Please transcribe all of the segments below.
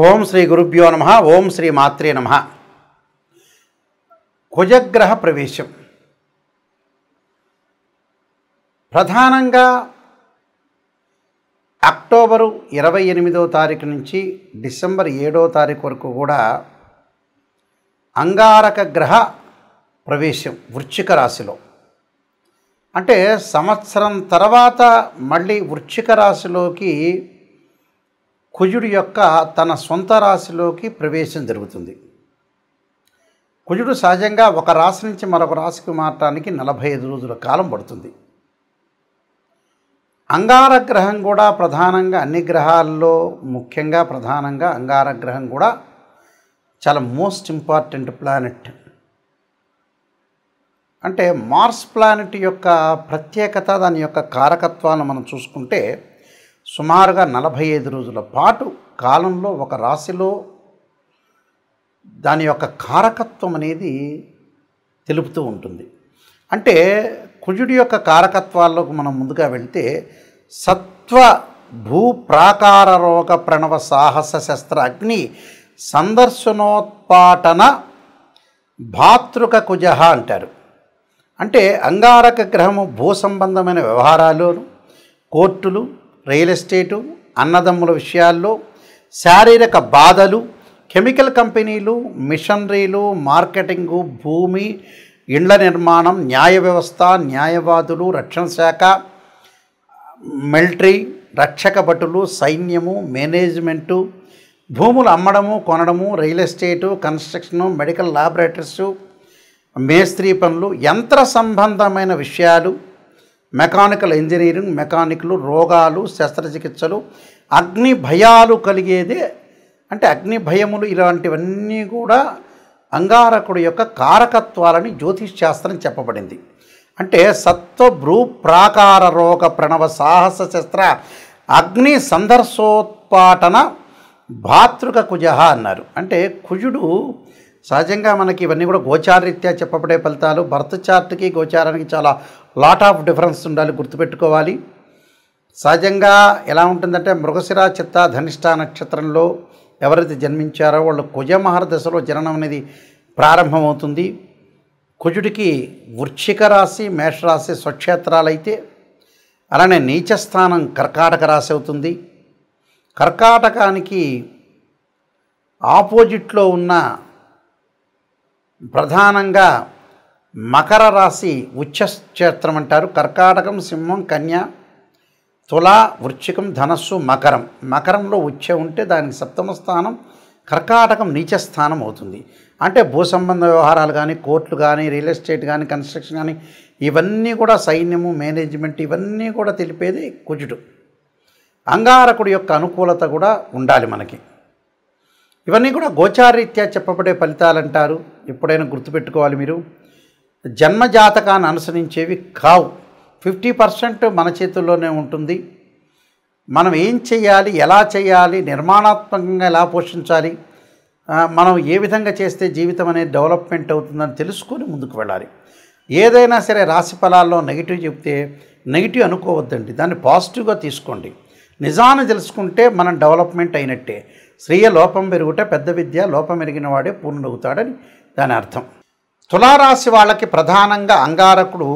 ఓం శ్రీ గురుభ్యో నమః. ఓం శ్రీ మాత్రే నమః. కుజగ్రహ ప్రవేశం ప్రధానంగా అక్టోబరు 28వ తారీఖు నుంచి డిసెంబర్ 7వ తారీఖు వరకు కూడా అంగారక గ్రహ ప్రవేశం వృశ్చిక రాశిలో. అంటే సంవత్సరం తర్వాత మళ్ళీ వృశ్చిక రాశిలోకి కుజుడు యొక్క తన సొంత రాశిలోకి ప్రవేశం జరుగుతుంది. కుజుడు సహజంగా ఒక రాశి నుంచి మరొక రాశికి మారటానికి 45 రోజుల కాలం పడుతుంది. అంగారగ్రహం కూడా ప్రధానంగా అన్ని గ్రహాల్లో ముఖ్యంగా ప్రధానంగా అంగారగ్రహం కూడా చాలా మోస్ట్ ఇంపార్టెంట్ ప్లానెట్. అంటే మార్స్ ప్లానెట్ యొక్క ప్రత్యేకత, దాని యొక్క కారకత్వాలను మనం చూసుకుంటే సుమారుగా 45 రోజుల పాటు కాలంలో ఒక రాశిలో దాని యొక్క కారకత్వం అనేది తెలుపుతూ ఉంటుంది. అంటే కుజుడి యొక్క కారకత్వాల్లోకి మనం ముందుగా వెళ్తే సత్వ భూ ప్రాకార రోగ ప్రణవ సాహస శస్త్ర అగ్ని సందర్శనోత్పాటన భాతృక కుజ అంటారు. అంటే అంగారక గ్రహము భూ సంబంధమైన వ్యవహారాలు, కోర్టులు, రియల్ ఎస్టేటు, అన్నదమ్ముల విషయాల్లో, శారీరక బాధలు, కెమికల్ కంపెనీలు, మిషనరీలు, మార్కెటింగు, భూమి, ఇండ్ల నిర్మాణం, న్యాయ వ్యవస్థ, న్యాయవాదులు, రక్షణ శాఖ, మిలిటరీ, రక్షక భటులు, సైన్యము, మేనేజ్మెంటు, భూములు అమ్మడము కొనడము, రియల్ ఎస్టేటు, కన్స్ట్రక్షను, మెడికల్ ల్యాబొరేటరీసు, మేస్త్రీ పనులు, యంత్ర సంబంధమైన విషయాలు, మెకానికల్ ఇంజనీరింగ్, మెకానిక్లు, రోగాలు, శస్త్రచికిత్సలు, అగ్ని భయాలు కలిగేదే. అంటే అగ్ని భయములు ఇలాంటివన్నీ కూడా అంగారకుడు యొక్క కారకత్వాలని జ్యోతిష్ శాస్త్రం చెప్పబడింది. అంటే సత్వ భూ ప్రాకార రోగ ప్రణవ సాహస శస్త్ర అగ్ని సందర్శోత్పాటన భాతృక కుజ అన్నారు. అంటే కుజుడు సహజంగా మనకి ఇవన్నీ కూడా గోచారరీత్యా చెప్పబడే ఫలితాలు. బర్త్ చార్ట్కి గోచారానికి చాలా లాట్ ఆఫ్ డిఫరెన్స్ ఉండాలి, గుర్తుపెట్టుకోవాలి. సహజంగా ఎలా ఉంటుందంటే మృగశిర చిత్త ధనిష్ట నక్షత్రంలో ఎవరైతే జన్మించారో వాళ్ళు కుజమహర దశలో జననం అనేది ప్రారంభమవుతుంది. కుజుడికి వృశ్చిక రాశి, మేషరాశి స్వక్షేత్రాలైతే అలానే నీచస్థానం కర్కాటక రాశి అవుతుంది. కర్కాటకానికి ఆపోజిట్లో ఉన్న ప్రధానంగా మకర రాశి ఉచ్చక్షేత్రం అంటారు. కర్కాటకం, సింహం, కన్య, తుల, వృశ్చికం, ధనస్సు, మకరం. మకరంలో ఉచ్చ ఉంటే దానికి సప్తమ స్థానం, కర్కాటకం నీచస్థానం అవుతుంది. అంటే భూ సంబంధ వ్యవహారాలు కానీ, కోర్టులు కానీ, రియల్ ఎస్టేట్ కానీ, కన్స్ట్రక్షన్ కానీ, ఇవన్నీ కూడా సైన్యము, మేనేజ్మెంట్, ఇవన్నీ కూడా తెలిపేది కుజుడు. అంగారకుడి యొక్క అనుకూలత కూడా ఉండాలి మనకి. ఇవన్నీ కూడా గోచారరీత్యా చెప్పబడే ఫలితాలు అంటారు. ఎప్పుడైనా గుర్తుపెట్టుకోవాలి మీరు. జన్మజాతకాన్ని అనుసరించేవి కావు. 50% మన చేతుల్లోనే ఉంటుంది. మనం ఏం చేయాలి, ఎలా చేయాలి, నిర్మాణాత్మకంగా ఎలా పోషించాలి, మనం ఏ విధంగా చేస్తే జీవితం అనేది డెవలప్మెంట్ అవుతుందని తెలుసుకొని ముందుకు వెళ్ళాలి. ఏదైనా సరే రాశి ఫలాల్లో నెగిటివ్ చెప్తే నెగిటివ్ అనుకోవద్దండి, దాన్ని పాజిటివ్గా తీసుకోండి. నిజాన్ని తెలుసుకుంటే మనం డెవలప్మెంట్ అయినట్టే. శ్రీయ లోపం పెరుగుట పెద్ద విద్య, లోపం ఎరిగిన వాడే పూర్ణుడవుతాడని దాని అర్థం. తులారాశి వాళ్ళకి ప్రధానంగా అంగారకుడు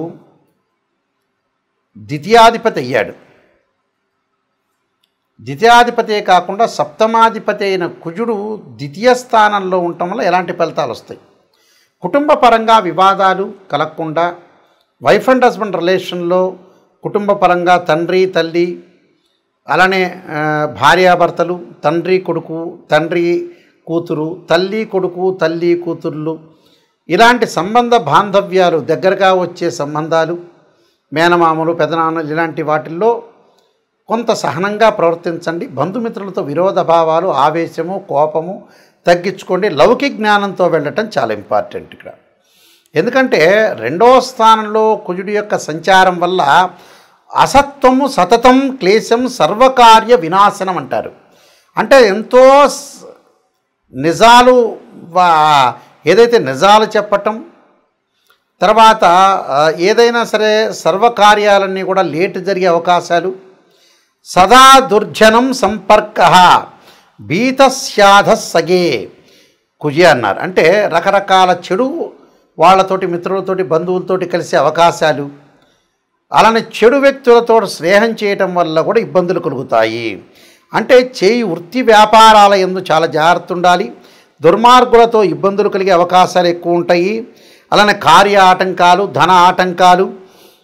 ద్వితీయాధిపతి అయ్యాడు. ద్వితీయాధిపతే కాకుండా సప్తమాధిపతి అయిన కుజుడు ద్వితీయ స్థానంలో ఉండటం వల్ల ఎలాంటి ఫలితాలు వస్తాయి? కుటుంబ పరంగా వివాదాలు కలగకుండా, వైఫ్ అండ్ హస్బెండ్ రిలేషన్లో కుటుంబ పరంగా తండ్రి తల్లి, అలానే భార్యాభర్తలు, తండ్రి కొడుకు, తండ్రి కూతురు, తల్లి కొడుకు, తల్లి కూతుర్లు, ఇలాంటి సంబంధ బాంధవ్యాలు, దగ్గరగా వచ్చే సంబంధాలు, మేనమామలు, పెదనాన్నలు, ఇలాంటి వాటిల్లో కొంత సహనంగా ప్రవర్తించండి. బంధుమిత్రులతో విరోధ భావాలు, ఆవేశము, కోపము తగ్గించుకోండి. లౌకిక జ్ఞానంతో వెళ్ళటం చాలా ఇంపార్టెంట్ ఇక్కడ. ఎందుకంటే 2వ స్థానంలో కుజుడి యొక్క సంచారం వల్ల అసత్వము సతతం క్లేశం సర్వకార్య వినాశనం అంటారు. అంటే ఎంతో నిజాలు, ఏదైతే నిజాలు చెప్పటం, తర్వాత ఏదైనా సరే సర్వకార్యాలన్నీ కూడా లేటు జరిగే అవకాశాలు, సదా దుర్జనం సంపర్క భీతస్యాధ సగే కుజి అన్నారు. అంటే రకరకాల చెడు వాళ్ళతోటి, మిత్రులతోటి, బంధువులతోటి కలిసే అవకాశాలు, అలానే చెడు వ్యక్తులతో స్నేహం చేయటం వల్ల కూడా ఇబ్బందులు కలుగుతాయి. అంటే వృత్తి వ్యాపారాల యందు చాలా జాగ్రత్త ఉండాలి. దుర్మార్గులతో ఇబ్బందులు కలిగే అవకాశాలు ఎక్కువ ఉంటాయి. అలానే కార్య ఆటంకాలు, ధన ఆటంకాలు,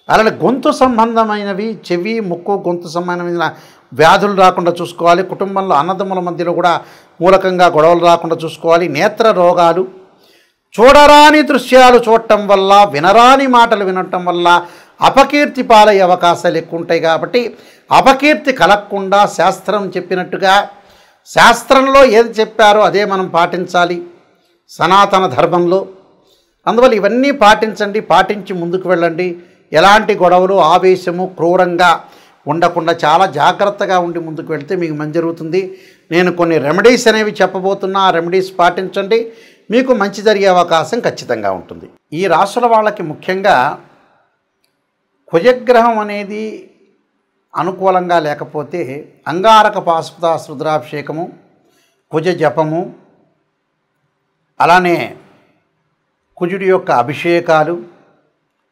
అలానే గొంతు సంబంధమైనవి, చెవి, ముక్కు, గొంతు సంబంధమైన వ్యాధులు రాకుండా చూసుకోవాలి. కుటుంబంలో అన్నదమ్ముల మధ్యలో కూడా మూలకంగా గొడవలు రాకుండా చూసుకోవాలి. నేత్ర రోగాలు, చూడరాని దృశ్యాలు చూడటం వల్ల, వినరాని మాటలు వినటం వల్ల అపకీర్తి పాలయ్యే అవకాశాలు ఎక్కువ ఉంటాయి. కాబట్టి అపకీర్తి కలగకుండా శాస్త్రం చెప్పినట్టుగా, శాస్త్రంలో ఏది చెప్పారో అదే మనం పాటించాలి సనాతన ధర్మంలో. అందువల్ల ఇవన్నీ పాటించండి, పాటించి ముందుకు వెళ్ళండి. ఎలాంటి గొడవలు, ఆవేశము, క్రూరంగా ఉండకుండా చాలా జాగ్రత్తగా ఉండి ముందుకు వెళ్తే మీకు మంచి జరుగుతుంది. నేను కొన్ని రెమెడీస్ అనేవి చెప్పబోతున్నా. ఆ రెమెడీస్ పాటించండి, మీకు మంచి జరిగే అవకాశం ఖచ్చితంగా ఉంటుంది. ఈ రాశుల వాళ్ళకి ముఖ్యంగా కుజగ్రహం అనేది అనుకూలంగా లేకపోతే అంగారక పాశుపత రుద్రాభిషేకము, కుజ జపము, అలానే కుజుడి యొక్క అభిషేకాలు,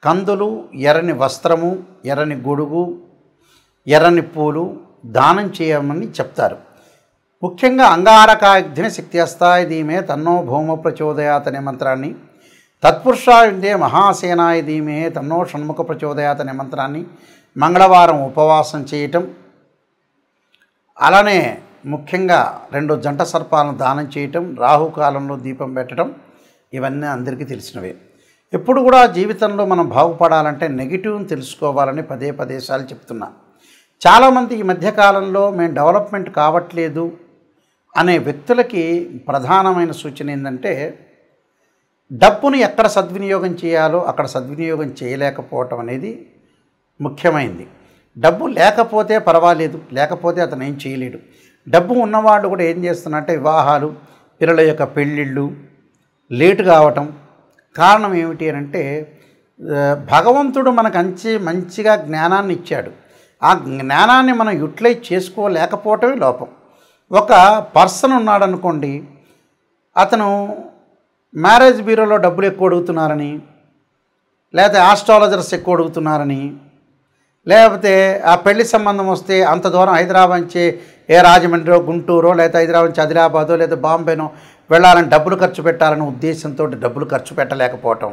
కందులు, ఎర్రని వస్త్రము, ఎర్రని గొడుగు, ఎర్రని పూలు దానం చేయమని చెప్తారు. ముఖ్యంగా అంగారకాగ్ని శక్తి అస్తాయ ధీమే తన్నో భౌమ ప్రచోదయాత్ అనే మంత్రాన్ని, తత్పురుషాయుందే మహాసేనాయ ధీమే తన్నో షణ్ముఖ ప్రచోదయాత్ అనే మంత్రాన్ని మంగళవారం ఉపవాసం చేయటం, అలానే ముఖ్యంగా 2 జంట సర్పాలను దానం చేయటం, రాహుకాలంలో దీపం పెట్టడం, ఇవన్నీ అందరికీ తెలిసినవే. ఎప్పుడు కూడా జీవితంలో మనం బాగుపడాలంటే నెగిటివ్ని తెలుసుకోవాలని పదే సార్లు చెప్తున్నా. చాలామంది ఈ మధ్యకాలంలో మేము డెవలప్మెంట్ కావట్లేదు అనే వ్యక్తులకి ప్రధానమైన సూచన ఏంటంటే, డబ్బును ఎక్కడ సద్వినియోగం చేయాలో అక్కడ సద్వినియోగం చేయలేకపోవటం అనేది ముఖ్యమైనది. డబ్బు లేకపోతే పర్వాలేదు, లేకపోతే అతను ఏం చేయలేడు. డబ్బు ఉన్నవాళ్ళు కూడా ఏం చేస్తున్నారంటే వివాహాలు, పిల్లల యొక్క పెళ్ళిళ్ళు లేటు కావటం. కారణం ఏమిటి అంటే, భగవంతుడు మనకు మంచిగా జ్ఞానాన్ని ఇచ్చాడు. ఆ జ్ఞానాన్ని మనం యూటిలైజ్ చేసుకోలేకపోవటమే లోపం. ఒక పర్సన్ ఉన్నాడనుకోండి, అతను మ్యారేజ్ బ్యూరోలో డబ్బులు ఎక్కువ అడుగుతున్నారని, లేకపోతే ఆస్ట్రాలజర్స్ ఎక్కువ అడుగుతున్నారని, లేకపోతే ఆ పెళ్లి సంబంధం వస్తే అంత దూరం హైదరాబాద్ నుంచి రాజమండ్రో, గుంటూరో, లేకపోతే హైదరాబాద్ నుంచి ఆదిలాబాదో, లేదా బాంబేనో వెళ్ళాలని డబ్బులు ఖర్చు పెట్టాలనే ఉద్దేశంతో డబ్బులు ఖర్చు పెట్టలేకపోవటం,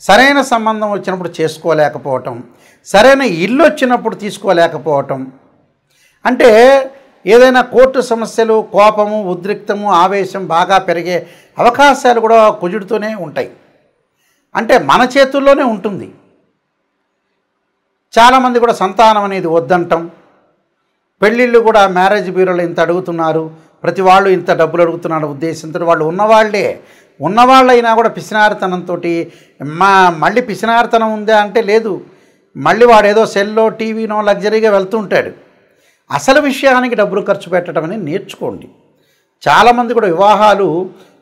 సరైన సంబంధం వచ్చినప్పుడు చేసుకోలేకపోవటం, సరైన ఇల్లు వచ్చినప్పుడు తీసుకోలేకపోవటం, అంటే ఏదైనా కోర్టు సమస్యలు, కోపము, ఉద్రిక్తము, ఆవేశం బాగా పెరిగే అవకాశాలు కూడా కుజుడితోనే ఉంటాయి. అంటే మన చేతుల్లోనే ఉంటుంది. చాలామంది కూడా సంతానం అనేది వద్దంటాం. పెళ్ళిళ్ళు కూడా మ్యారేజ్ బ్యూరోలో ఇంత అడుగుతున్నారు, ప్రతి వాళ్ళు ఇంత డబ్బులు అడుగుతున్నారు ఉద్దేశంతో వాళ్ళు ఉన్నవాళ్ళైనా కూడా పిసినారితనంతో మళ్ళీ పిసినారితనం ఉందా అంటే లేదు, మళ్ళీ వాడు ఏదో సెల్లో, టీవీనో లగ్జరీగా వెళ్తూ ఉంటాడు. అసలు విషయానికి డబ్బులు ఖర్చు పెట్టడం అనేది నేర్చుకోండి. చాలామంది కూడా వివాహాలు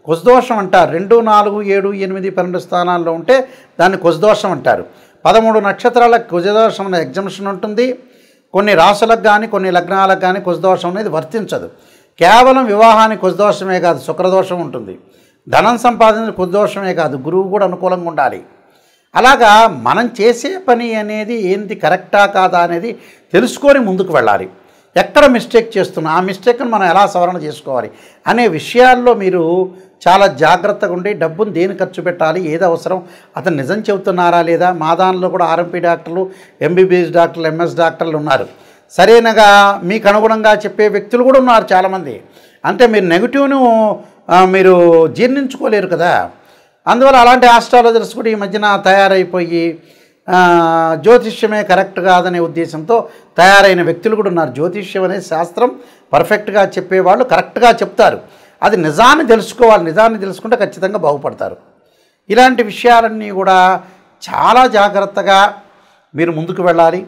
కుజదోషం అంటారు. 2, 4, 7, 8, 12 స్థానాల్లో ఉంటే దాన్ని కుజదోషం అంటారు. 13 నక్షత్రాలకు కుజదోషం అనే ఎగ్జంప్షన్ ఉంటుంది. కొన్ని రాసులకు కానీ కొన్ని లగ్నాలకు కానీ కుజదోషం అనేది వర్తించదు. కేవలం వివాహానికి కుజదోషమే కాదు, శుక్రదోషం ఉంటుంది. ధనం సంపాదించిన కుజదోషమే కాదు, గురువు కూడా అనుకూలంగా ఉండాలి. అలాగా మనం చేసే పని అనేది ఏంటి, కరెక్టా కాదా అనేది తెలుసుకొని ముందుకు వెళ్ళాలి. ఎక్కడ మిస్టేక్ చేస్తున్నా ఆ మిస్టేక్ను మనం ఎలా సవరణ చేసుకోవాలి అనే విషయాల్లో మీరు చాలా జాగ్రత్తగా ఉండి డబ్బును దేని ఖర్చు పెట్టాలి, ఏది అవసరం, అతను నిజం చెబుతున్నారా లేదా. మా దానిలో కూడా ఆర్ఎంపీ డాక్టర్లు, ఎంబీబీఎస్ డాక్టర్లు, ఎంఎస్ డాక్టర్లు ఉన్నారు. సరైనగా మీకు అనుగుణంగా చెప్పే వ్యక్తులు కూడా ఉన్నారు చాలామంది. అంటే మీరు నెగిటివ్ను మీరు జీర్ణించుకోలేరు కదా. అందువల్ల అలాంటి ఆస్ట్రాలజర్స్ కూడా ఈ మధ్యన తయారైపోయి జ్యోతిష్యమే కరెక్ట్ కాదనే ఉద్దేశంతో తయారైన వ్యక్తులు కూడా ఉన్నారు. జ్యోతిష్యం అనే శాస్త్రం పర్ఫెక్ట్గా చెప్పేవాళ్ళు కరెక్ట్గా చెప్తారు. అది నిజాన్ని తెలుసుకోవాలి. నిజాన్ని తెలుసుకుంటే ఖచ్చితంగా బాగుపడతారు. ఇలాంటి విషయాలన్నీ కూడా చాలా జాగ్రత్తగా మీరు ముందుకు వెళ్ళాలి.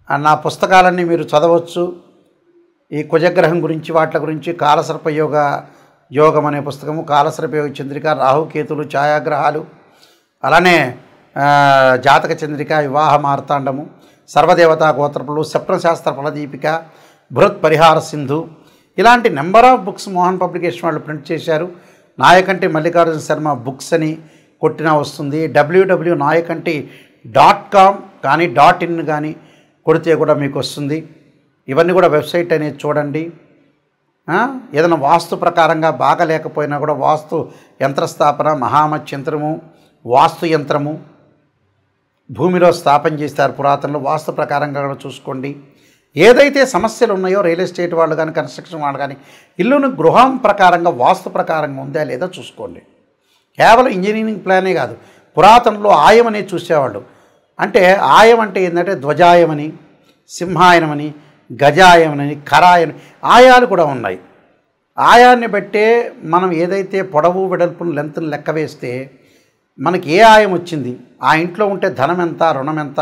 నా పుస్తకాలన్నీ మీరు చదవచ్చు. ఈ కుజగ్రహం గురించి, వాటి గురించి కాలసర్ప యోగం అనే పుస్తకము, కాలసర్ప యోగ చంద్రిక, రాహుకేతులు, ఛాయాగ్రహాలు, అలానే జాతక చంద్రిక, వివాహ మార్తాండము, సర్వదేవతా గోత్రపులు, స్వప్నశాస్త్ర ఫలదీపిక, బృహత్ పరిహార సింధు, ఇలాంటి number of books Mohan publication వాళ్ళు ప్రింట్ చేశారు. నాయకంటి మల్లికార్జున శర్మ బుక్స్ అని కొట్టినా వస్తుంది. www.nayakanti.com కానీ .in కానీ కొడితే కూడా మీకు వస్తుంది. ఇవన్నీ కూడా వెబ్సైట్ అనేది చూడండి. ఏదైనా వాస్తు ప్రకారంగా బాగా లేకపోయినా కూడా వాస్తు యంత్రస్థాపన, మహామత్ యంత్రము, వాస్తు యంత్రము భూమిలో స్థాపన చేస్తారు పురాతనలో. వాస్తు ప్రకారంగా కూడా చూసుకోండి. ఏదైతే సమస్యలు ఉన్నాయో రియల్ ఎస్టేట్ వాళ్ళు కానీ కన్స్ట్రక్షన్ వాళ్ళు కానీ ఇల్లును గృహం ప్రకారంగా వాస్తు ప్రకారంగా ఉందా లేదా చూసుకోండి. కేవలం ఇంజనీరింగ్ ప్లానే కాదు, పురాతనలో ఆయం అనేది చూసేవాళ్ళు. అంటే ఆయం అంటే ఏంటంటే ధ్వజాయమని, సింహాయనమని, గజాయమని, ఖరాయని ఆయాలు కూడా ఉన్నాయి. ఆయాన్ని బట్టే మనం ఏదైతే పొడవు వెడల్పును లెంత్ను లెక్క వేస్తే మనకి ఏ ఆయం వచ్చింది, ఆ ఇంట్లో ఉంటే ధనం ఎంత, రుణం ఎంత,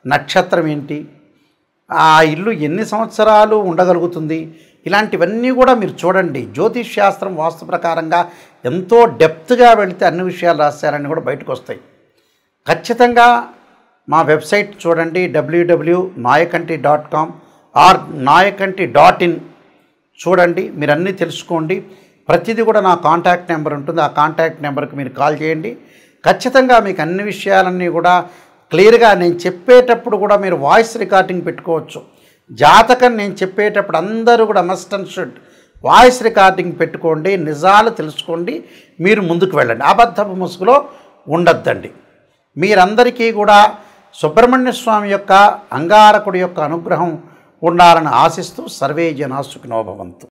నక్షత్రం ఏంటి, ఆ ఇల్లు ఎన్ని సంవత్సరాలు ఉండగలుగుతుంది, ఇలాంటివన్నీ కూడా మీరు చూడండి. జ్యోతిష్ శాస్త్రం వాస్తు ప్రకారంగా ఎంతో డెప్త్గా వెళితే అన్ని విషయాలు రహస్యాలన్నీ కూడా బయటకు వస్తాయి. ఖచ్చితంగా మా వెబ్సైట్ చూడండి, www.nayakanti.com ఆర్ nayakanti.in చూడండి. మీరు అన్నీ తెలుసుకోండి. ప్రతిదీ కూడా నా కాంటాక్ట్ నెంబర్ ఉంటుంది. ఆ కాంటాక్ట్ నెంబర్కి మీరు కాల్ చేయండి. ఖచ్చితంగా మీకు అన్ని విషయాలన్నీ కూడా క్లియర్గా నేను చెప్పేటప్పుడు కూడా మీరు వాయిస్ రికార్డింగ్ పెట్టుకోవచ్చు. జాతకం నేను చెప్పేటప్పుడు అందరూ కూడా must and should voice recording పెట్టుకోండి. నిజాలు తెలుసుకోండి, మీరు ముందుకు వెళ్ళండి. అబద్ధపు ముసుగులో ఉండొద్దండి. మీరందరికీ కూడా సుబ్రహ్మణ్య స్వామి యొక్క అంగారకుడి యొక్క అనుగ్రహం ఉండాలని ఆశిస్తూ సర్వే జనా సుఖినో భవంతు.